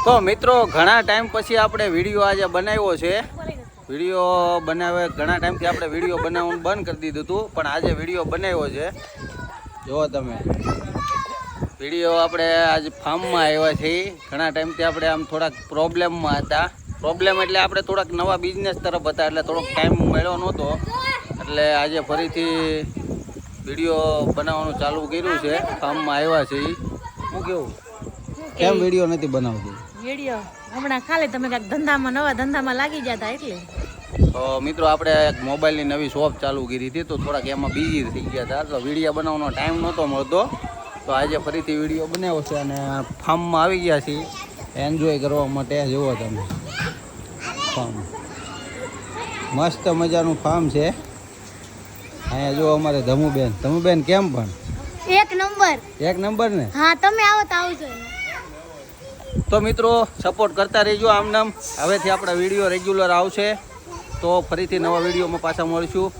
તો મિત્રો ઘણા ટાઈમ પછી આપણે વિડીયો આજે બનાવ્યો છે. વિડીયો બનાવે ઘણા ટાઈમથી આપણે વિડીયો બનાવવાનું બંધ કરી દીધું હતું, પણ આજે વિડીયો બનાવ્યો છે. જુઓ તમે વિડીયો આપણે આજે ફાર્મમાં આવ્યા છીએ. ઘણા ટાઈમથી આપણે આમ થોડાક પ્રોબ્લેમમાં હતા. પ્રોબ્લેમ એટલે આપણે થોડાક નવા બિઝનેસ તરફ હતા, એટલે થોડોક ટાઈમ મળ્યો નહોતો. એટલે આજે ફરીથી વિડીયો બનાવવાનું ચાલુ કર્યું છે. ફાર્મમાં આવ્યા છીએ. હું કેવું કેમ વિડીયો નથી બનાવતી? વિડીયો હમણાં ખાલી તમે કાંઈક ધંધામાં નવા ધંધામાં લાગી જતા એટલે. તો મિત્રો આપણે એક મોબાઈલની નવી શોપ ચાલુ કરી હતી, તો થોડાક એમાં બિઝી થઈ ગયા હતા, તો વિડીયો બનાવવાનો ટાઈમ નહોતો મળતો. તો આજે ફરીથી વિડીયો બનાવ્યો છે અને ફાર્મમાં આવી ગયા છીએ એન્જોય કરવા માટે. જુઓ તમે ફાર્મ, મસ્ત મજાનું ફાર્મ છે. અહીંયા જો અમારે ધમુબેન કેમ પણ એક નંબર ને. હા, તમે આવો તો આવજો. તો મિત્રો સપોર્ટ કરતા રહેજો આમ નામ. હવેથી આપણા વિડીયો રેગ્યુલર આવશે. તો ફરીથી નવા વિડીયોમાં પાછા મળીશું.